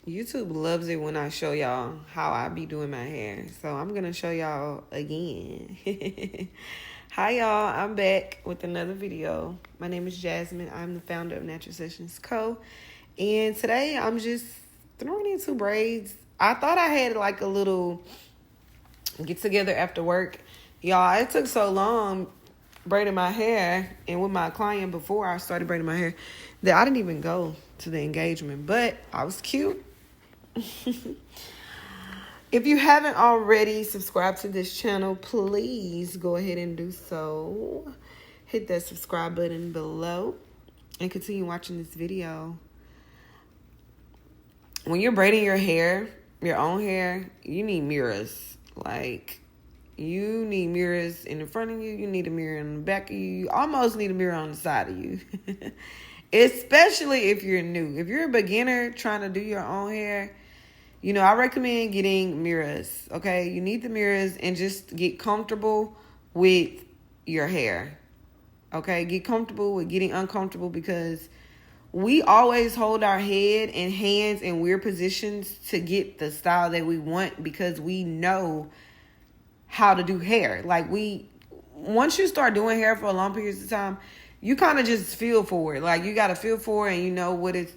YouTube loves it when I show y'all how I be doing my hair. So I'm going to show y'all again. Hi, y'all. I'm back with another video. My name is Jasmine. I'm the founder of Natural Sessions Co. And today I'm just throwing in two braids. I thought I had like a little get together after work. Y'all, it took so long braiding my hair and with my client before I started braiding my hair that I didn't even go to the engagement. But I was cute. If you haven't already subscribed to this channel, please go ahead and do so. Hit that subscribe button below and continue watching this video. When you're braiding your hair, your own hair, you need mirrors. Like, you need mirrors in the front of you. You need a mirror in the back of you. You almost need a mirror on the side of you. Especially if you're new. If you're a beginner trying to do your own hair, you know, I recommend getting mirrors, okay? You need the mirrors and just get comfortable with your hair, okay? Get comfortable with getting uncomfortable because we always hold our head and hands in weird positions to get the style that we want because we know how to do hair. Like, once you start doing hair for a long period of time, you kind of just feel for it. Like, you got to feel for it and you know what it's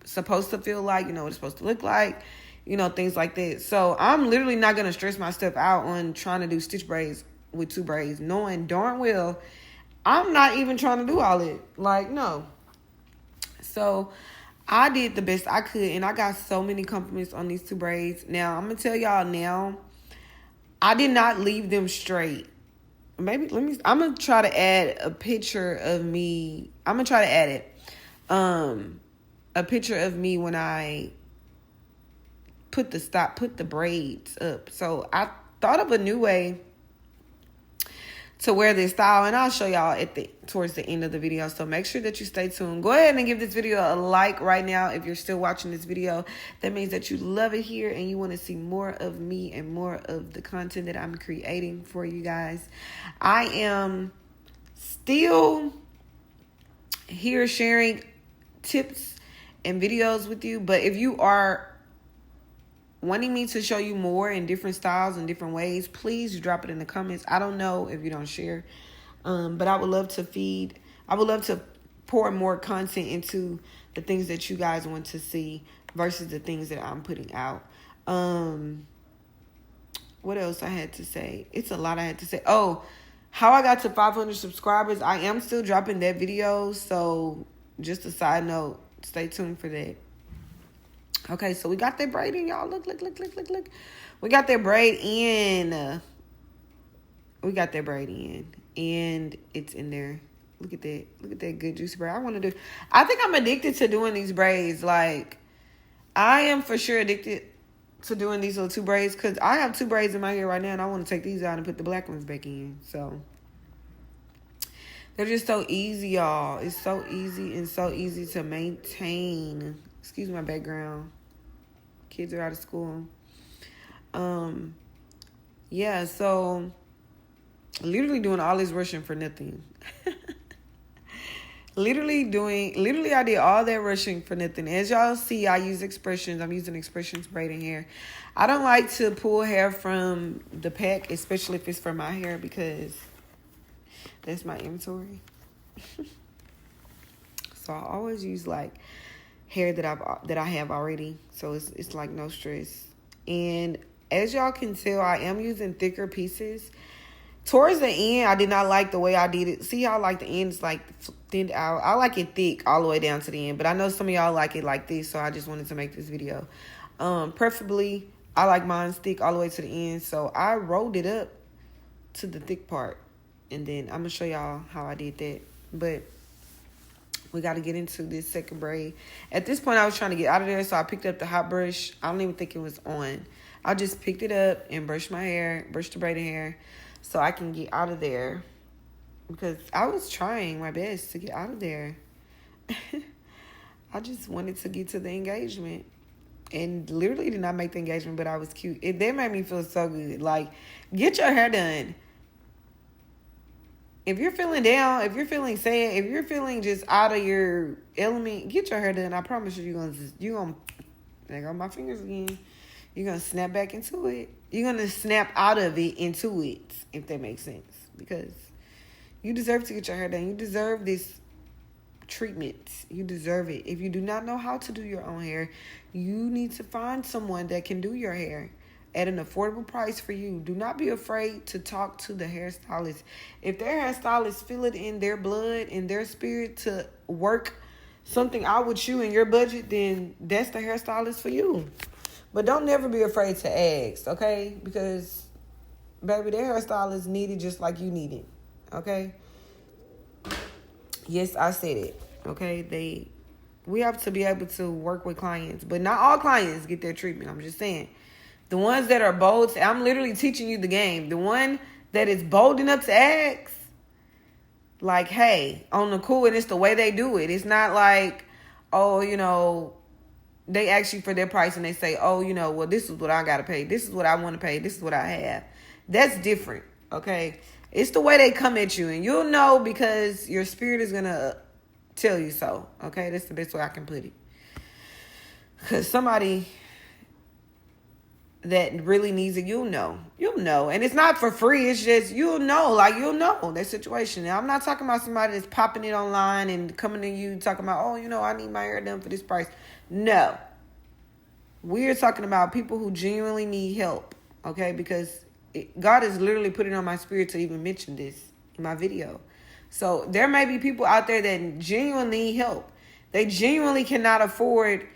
supposed to feel like, you know what it's supposed to look like. You know, things like that. So I'm literally not going to stress myself out on trying to do stitch braids with two braids, knowing darn well I'm not even trying to do all it. Like, no. So I did the best I could, and I got so many compliments on these two braids. Now, I'm going to tell y'all now, I did not leave them straight. I'm going to try to add a picture of me. I'm going to try to add it. A picture of me when I put the braids up. So I thought of a new way to wear this style, and I'll show y'all towards the end of the video. So make sure that you stay tuned. Go ahead and give this video a like right now if you're still watching this video. That means that you love it here and you want to see more of me and more of the content that I'm creating for you guys. I am still here sharing tips and videos with you, but if you are wanting me to show you more in different styles and different ways, please drop it in the comments. I don't know if you don't share, but I would love to pour more content into the things that you guys want to see versus the things that I'm putting out. What else I had to say? It's a lot I had to say. Oh, how I got to 500 subscribers. I am still dropping that video, so just a side note, stay tuned for that. Okay, so we got that braid in, y'all. Look. We got that braid in. And it's in there. Look at that. Look at that good juicy braid. I think I'm addicted to doing these braids. Like, I am for sure addicted to doing these little two braids because I have two braids in my hair right now and I want to take these out and put the black ones back in. So they're just so easy, y'all. It's so easy and so easy to maintain. Excuse my background. Kids are out of school. Yeah, so literally doing all this rushing for nothing. Literally I did all that rushing for nothing. As y'all see, I use expressions. I'm using expressions braiding hair. I don't like to pull hair from the pack, especially if it's for my hair, because that's my inventory. So I always use like hair that I have already, so it's like no stress. And as y'all can tell, I am using thicker pieces. Towards the end, I did not like the way I did it. See how like the end is like thinned out. I like it thick all the way down to the end, but I know some of y'all like it like this, so I just wanted to make this video. Preferably, I like mine thick all the way to the end, so I rolled it up to the thick part, and then I'm gonna show y'all how I did that. But we got to get into this second braid. At this point, I was trying to get out of there, so I picked up the hot brush. I don't even think it was on. I just picked it up and brushed my hair, brushed the braided hair, so I can get out of there. Because I was trying my best to get out of there. I just wanted to get to the engagement. And literally did not make the engagement, but I was cute. That made me feel so good. Like, get your hair done. If you're feeling down, if you're feeling sad, if you're feeling just out of your element, get your hair done. I promise you, you're gonna There go my fingers again. You're going to snap back into it. You're going to snap out of it into it, if that makes sense. Because you deserve to get your hair done. You deserve this treatment. You deserve it. If you do not know how to do your own hair, you need to find someone that can do your hair at an affordable price for you. Do not be afraid to talk to the hairstylist. If their hairstylist feel it in their blood, in their spirit to work something out with you in your budget, then that's the hairstylist for you. But don't never be afraid to ask, okay? Because, baby, their hairstylist need it just like you need it, okay? Yes, I said it, okay? We have to be able to work with clients, but not all clients get their treatment. I'm just saying. The ones that are bold, I'm literally teaching you the game. The one that is bold enough to ask, like, hey, on the cool, and it's the way they do it. It's not like, oh, you know, they ask you for their price and they say, oh, you know, well, this is what I got to pay. This is what I want to pay. This is what I have. That's different, okay? It's the way they come at you, and you'll know because your spirit is going to tell you so, okay? That's the best way I can put it. Because somebody that really needs it, you'll know. You'll know. And it's not for free. It's just, you'll know. Like, you'll know that situation. Now, I'm not talking about somebody that's popping it online and coming to you talking about, oh, you know, I need my hair done for this price. No. We're talking about people who genuinely need help, okay? Because God has literally put it on my spirit to even mention this in my video. So there may be people out there that genuinely need help. They genuinely cannot afford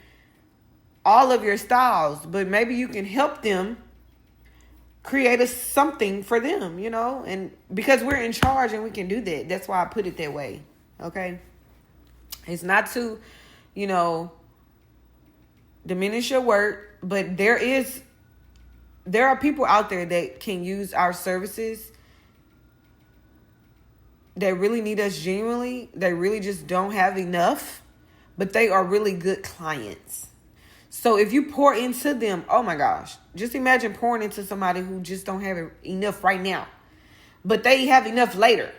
all of your styles, but maybe you can help them create something for them, you know? And because we're in charge and we can do that. That's why I put it that way, okay? It's not to, you know, diminish your work, but there are people out there that can use our services that really need us genuinely. They really just don't have enough, but they are really good clients. So if you pour into them, oh my gosh, just imagine pouring into somebody who just don't have enough right now, but they have enough later.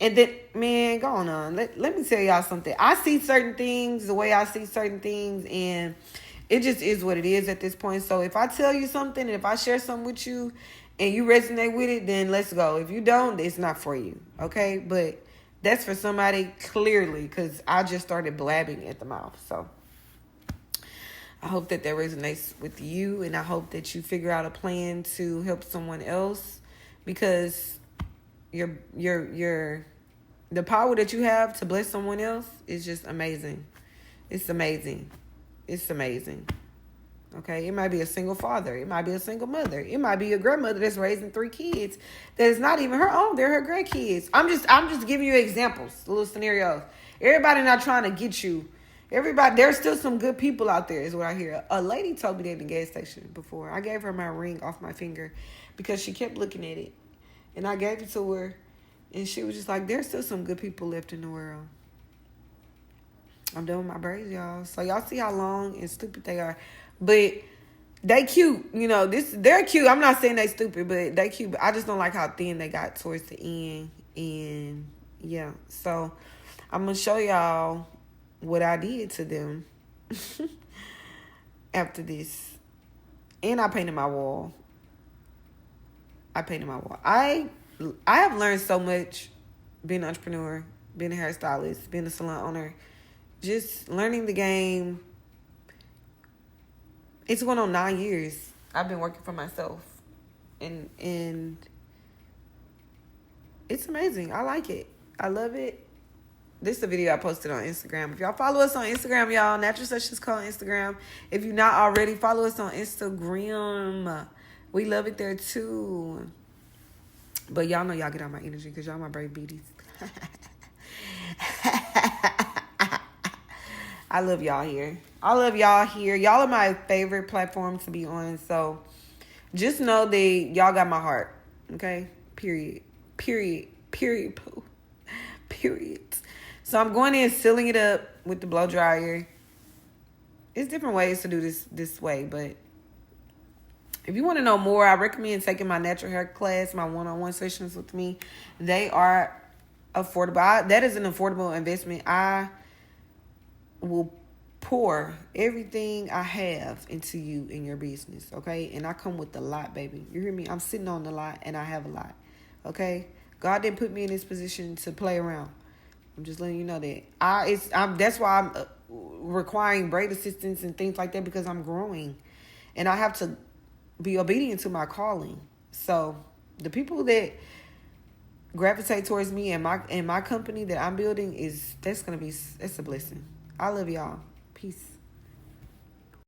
And then, man, go on. Let me tell y'all something. I see certain things the way I see certain things, and it just is what it is at this point. So if I tell you something and if I share something with you and you resonate with it, then let's go. If you don't, it's not for you, okay? But that's for somebody clearly, because I just started blabbing at the mouth. So I hope that resonates with you, and I hope that you figure out a plan to help someone else, because the power that you have to bless someone else is just amazing. It's amazing. It's amazing. Okay, it might be a single father. It might be a single mother. It might be a grandmother that's raising 3 kids that is not even her own. They're her grandkids. I'm just giving you examples, little scenarios. Everybody not trying to get you. Everybody, there's still some good people out there, is what I hear. A lady told me that in the gas station before. I gave her my ring off my finger because she kept looking at it. And I gave it to her, and she was just like, there's still some good people left in the world. I'm done with my braids, y'all. So y'all see how long and stupid they are. But they cute. You know, they're cute. I'm not saying they stupid, but they cute. But I just don't like how thin they got towards the end. And yeah, so I'm going to show y'all what I did to them after this. And I painted my wall. I have learned so much being an entrepreneur, being a hairstylist, being a salon owner, just learning the game. It's going on 9 years. I've been working for myself. And it's amazing. I like it. I love it. This is a video I posted on Instagram. If y'all follow us on Instagram, y'all, Natural Sessions Call Instagram. If you're not already, follow us on Instagram. We love it there too. But y'all know y'all get on my energy because y'all my brave beauties. I love y'all here. Y'all are my favorite platform to be on. So just know that y'all got my heart. Okay? Period. Poo. Period. So I'm going in sealing it up with the blow dryer. It's different ways to do this way, but if you want to know more, I recommend taking my natural hair class, my one-on-one sessions with me. They are affordable. That is an affordable investment. I will pour everything I have into you in your business, okay? And I come with a lot, baby. You hear me? I'm sitting on a lot, and I have a lot, okay? God didn't put me in this position to play around. I'm just letting you know that that's why I'm requiring braid assistance and things like that, because I'm growing, and I have to be obedient to my calling. So the people that gravitate towards me and my company that I'm building, that's a blessing. I love y'all. Peace.